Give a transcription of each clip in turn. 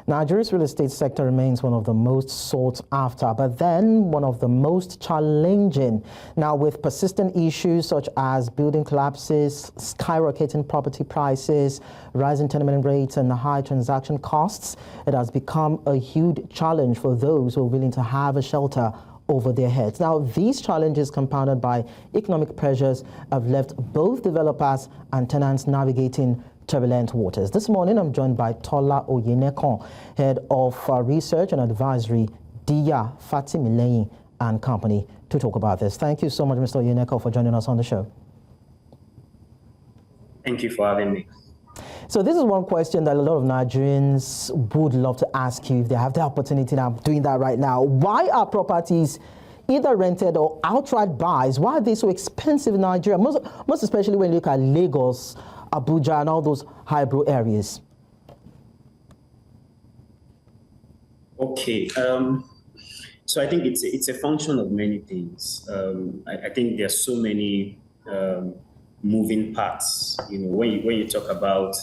Nigeria's real estate sector remains one of the most sought after, but then one of the most challenging. Now, with persistent issues such as building collapses, skyrocketing property prices, rising tenement rates, and high transaction costs, it has become a huge challenge for those who are willing to have a shelter over their heads. Now, these challenges, compounded by economic pressures, have left both developers and tenants navigating turbulent waters. This morning, I'm joined by Tola Oyenekan, Head of Research and Advisory, Diya, Fatimilehin Co, to talk about this. Thank you so much, Mr. Oyenekan, for joining us on the show. Thank you for having me. So this is one question that a lot of Nigerians would love to ask you if they have the opportunity, and I'm doing that right now. Why are properties either rented or outright buys, why are they so expensive in Nigeria? Most especially when you look at Lagos, Abuja, and all those high-brow areas. Okay, so I think it's a function of many things. I think there's so many moving parts. You know, when you talk about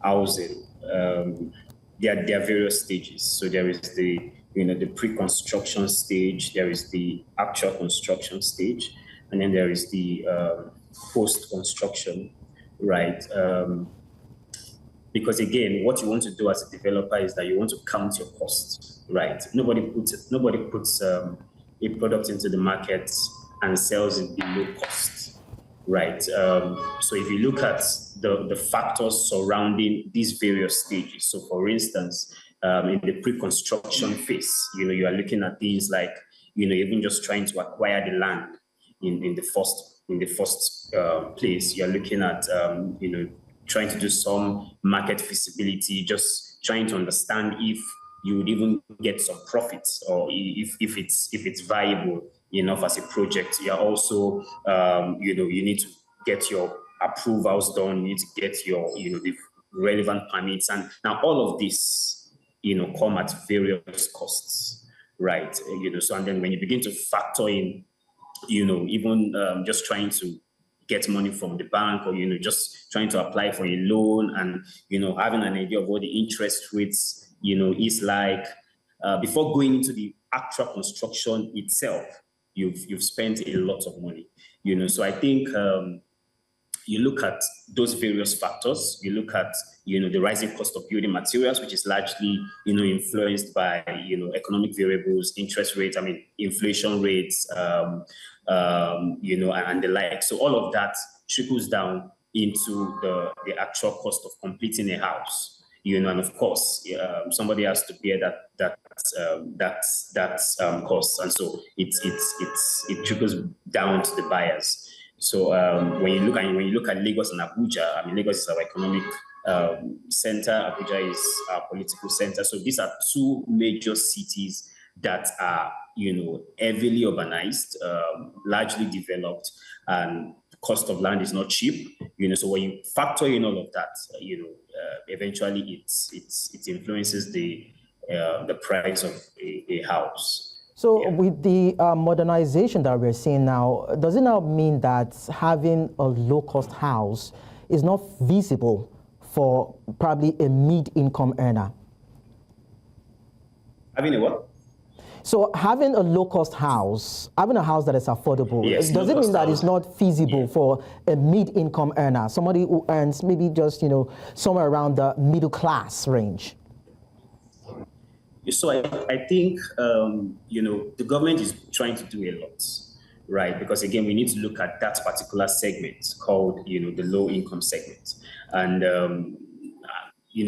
housing, there are various stages. So there is the pre-construction stage, there is the actual construction stage, and then there is the post-construction. Right, because again, what you want to do as a developer is that you want to count your costs. Right, nobody puts a product into the market and sells it below cost. Right, so if you look at the factors surrounding these various stages, so for instance, in the pre-construction phase, you are looking at things like even just trying to acquire the land in the first place. You're looking at trying to do some market feasibility, just trying to understand if you would even get some profits or if it's viable enough as a project. You're also you need to get your approvals done, you need to get your the relevant permits, and now all of this come at various costs, right? So and then when you begin to factor in even just trying to get money from the bank, or just trying to apply for a loan, and having an idea of what the interest rates is like before going into the actual construction itself, you've spent a lot of money. So I think you look at those various factors. You look at the rising cost of building materials, which is largely influenced by economic variables, interest rates, inflation rates, and the like. So all of that trickles down into the actual cost of completing a house. And of course, somebody has to bear that cost, and so it trickles down to the buyers. So when you look at Lagos and Abuja, Lagos is our economic center, Abuja is our political center. So these are two major cities that are heavily urbanized, largely developed, and the cost of land is not cheap. So when you factor in all of that, eventually it influences the price of a house. So with the modernization that we're seeing now, does it now mean that having a low-cost house is not feasible for probably a mid-income earner? Having a what? So having a low-cost house, having a house that is affordable, yes, does it mean that it's not feasible for a mid-income earner, somebody who earns maybe just somewhere around the middle class range? So I think the government is trying to do a lot, right? Because again, we need to look at that particular segment called the low income segment, and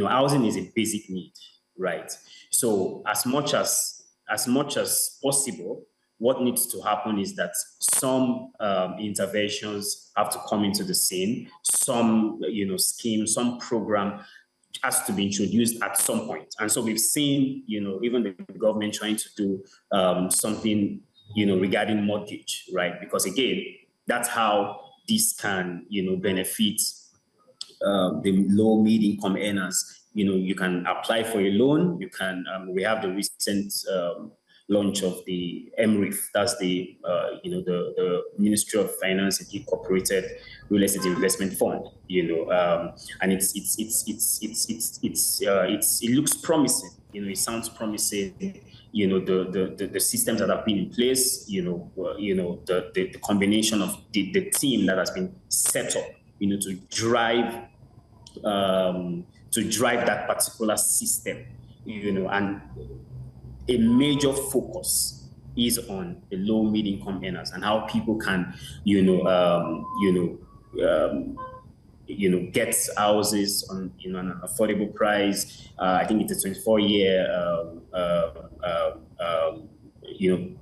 housing is a basic need, right? So as much as possible, what needs to happen is that some interventions have to come into the scene, some scheme, some program has to be introduced at some point. And so we've seen, even the government trying to do something, regarding mortgage, right? Because again, that's how this can, benefit the low mid-income earners. You can apply for a loan. You can, we have the recent launch of the MRIF, that's the Ministry of Finance and Incorporated Real Estate Investment Fund, and it looks promising, it sounds promising. The systems that have been in place, the combination of the team that has been set up, to drive that particular system, and a major focus is on the low mid-income earners and how people can, get houses on an affordable price. I think it's a 24-year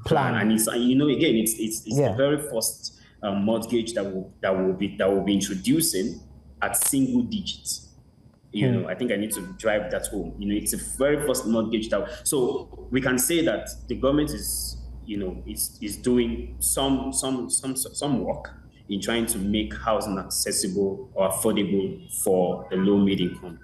plan, and it's again it's the very first mortgage that will be introducing at single digits. I think I need to drive that home. It's the very first mortgage so we can say that the government is doing some work in trying to make housing accessible or affordable for the low mid-income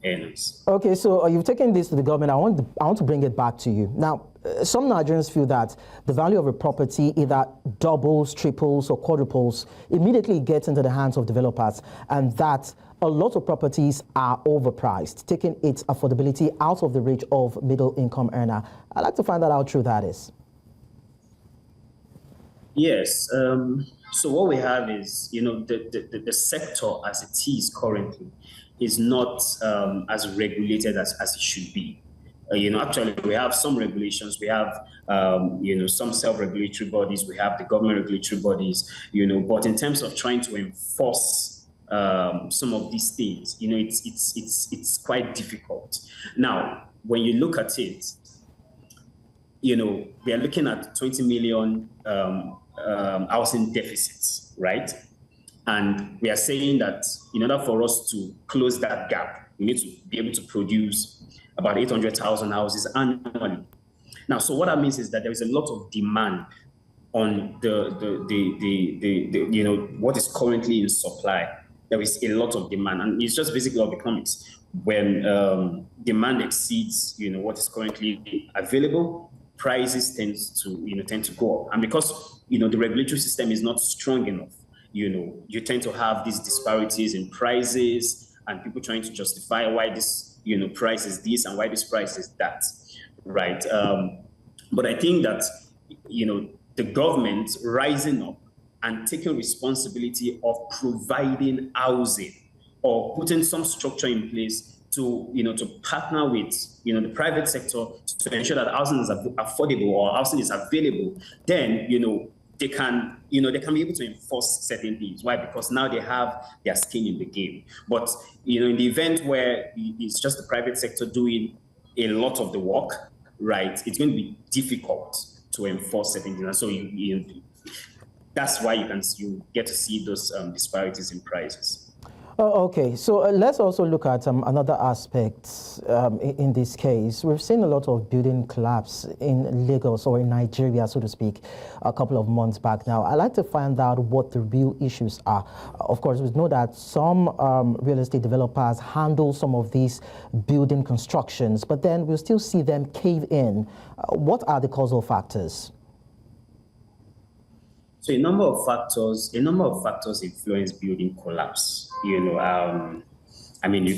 earners. Okay, so you've taken this to the government. I want to bring it back to you. Now, some Nigerians feel that the value of a property either doubles, triples, or quadruples immediately gets into the hands of developers, and that a lot of properties are overpriced, taking its affordability out of the reach of middle-income earner. I'd like to find out how true that is. Yes. So what we have is, the sector as it is currently is not as regulated as it should be. Actually, we have some regulations. We have, some self-regulatory bodies. We have the government regulatory bodies. But in terms of trying to enforce some of these things, it's quite difficult. Now, when you look at it, we are looking at 20 million housing deficits, right? And we are saying that in order for us to close that gap, we need to be able to produce about 800,000 houses annually. Now, so what that means is that there is a lot of demand on the what is currently in supply. There is a lot of demand, and it's just basically of economics. When demand exceeds, what is currently available, prices tend to go up. And because the regulatory system is not strong enough, you tend to have these disparities in prices, and people trying to justify why this price is this and why this price is that, right? But I think that the government rising up and taking responsibility of providing housing or putting some structure in place to partner with the private sector to ensure that housing is affordable or housing is available, then they can be able to enforce certain things. Why? Because now they have their skin in the game. But in the event where it's just the private sector doing a lot of the work, right, it's going to be difficult to enforce certain things. And so that's why you get to see those disparities in prices. Oh, okay, so let's also look at another aspect in this case. We've seen a lot of building collapse in Lagos or in Nigeria, so to speak, a couple of months back now. I'd like to find out what the real issues are. Of course, we know that some real estate developers handle some of these building constructions, but then we'll still see them cave in. What are the causal factors? So a number of factors influence building collapse. You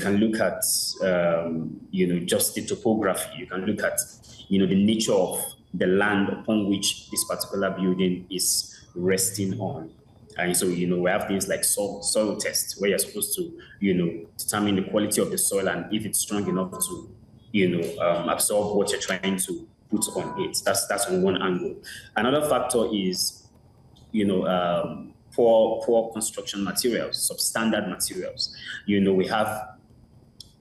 can look at, just the topography. You can look at, the nature of the land upon which this particular building is resting on. And so, we have things like soil tests, where you're supposed to, determine the quality of the soil and if it's strong enough to, absorb what you're trying to put on it. That's on one angle. Another factor is, poor construction materials, substandard materials. We have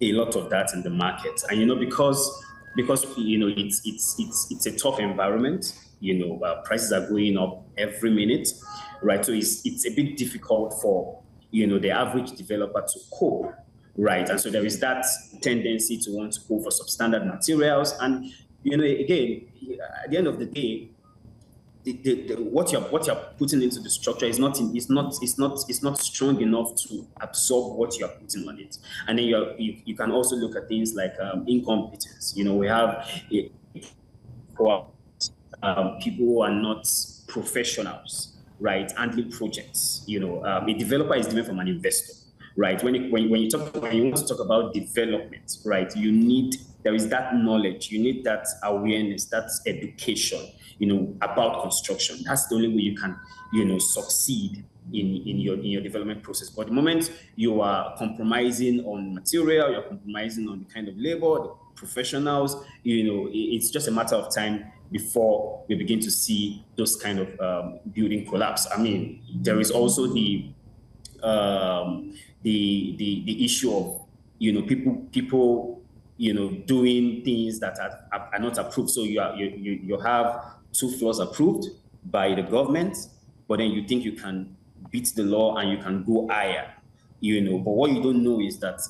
a lot of that in the market, and because it's a tough environment. Prices are going up every minute, right? So it's a bit difficult for the average developer to cope, right? And so there is that tendency to want to go for substandard materials, and again, at the end of the day, what you're putting into the structure is not strong enough to absorb what you're putting on it. And then you can also look at things like incompetence. We have people who are not professionals, right, handling projects. A developer is different from an investor, right? When you want to talk about development, right, you need there is that knowledge. You need that awareness, that education, about construction. That's the only way you can, succeed in your development process. But the moment you are compromising on material, you're compromising on the kind of labor, the professionals, it's just a matter of time before we begin to see those kind of building collapse. I mean, there is also the issue of people doing things that are not approved. So you have 2 floors approved by the government, but then you think you can beat the law and you can go higher, But what you don't know is that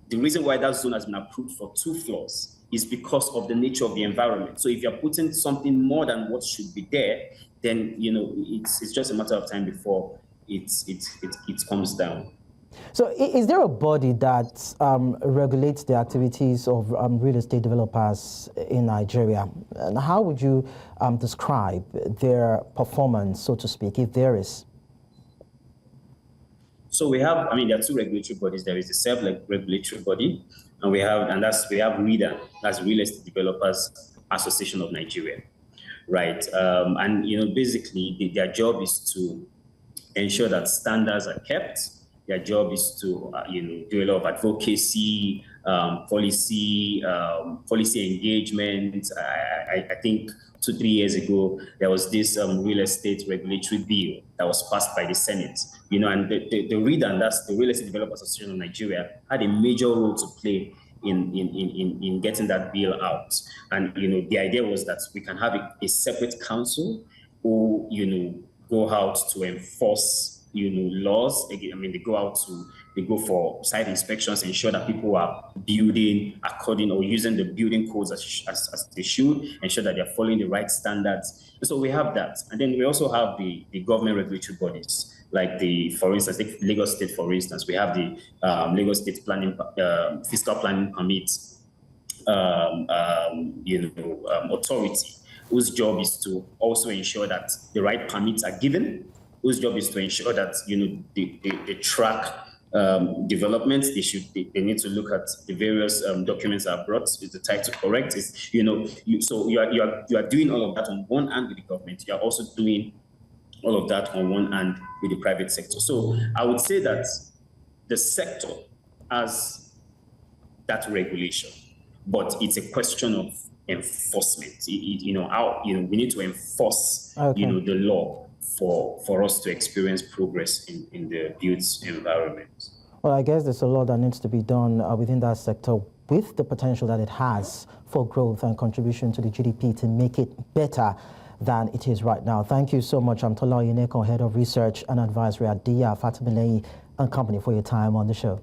the reason why that zone has been approved for 2 floors is because of the nature of the environment. So if you're putting something more than what should be there, then it's just a matter of time before it comes down. So is there a body that regulates the activities of real estate developers in Nigeria? And how would you describe their performance, so to speak, if there is? So there are 2 regulatory bodies. There is the self-regulatory body, and we have REDA, that's Real Estate Developers Association of Nigeria, right? Basically their job is to ensure that standards are kept. Their job is to, do a lot of advocacy, policy engagement. I think 2-3 years ago, there was this real estate regulatory bill that was passed by the Senate, and the REDA, and that's the Real Estate Developers Association of Nigeria, had a major role to play in getting that bill out. And, the idea was that we can have a separate council who, go out to enforce laws. They go for site inspections, ensure that people are building according or using the building codes as they should, ensure that they're following the right standards. So we have that. And then we also have the government regulatory bodies, like for instance, Lagos State, for instance, we have the Lagos State fiscal planning permit, authority, whose job is to also ensure that the right permits are given, whose job is to ensure that they track developments. They need to look at the various documents that are brought. Is the title correct? So you are doing all of that on one hand with the government. You are also doing all of that on one hand with the private sector. So I would say that the sector has that regulation, but it's a question of enforcement. We need to enforce the law for us to experience progress in the built environment. Well, I guess there's a lot that needs to be done within that sector with the potential that it has for growth and contribution to the GDP to make it better than it is right now. Thank you so much. I'm Tola Oyenekan, Head of Research and Advisory at Diya, Fatimilehin Co, for your time on the show.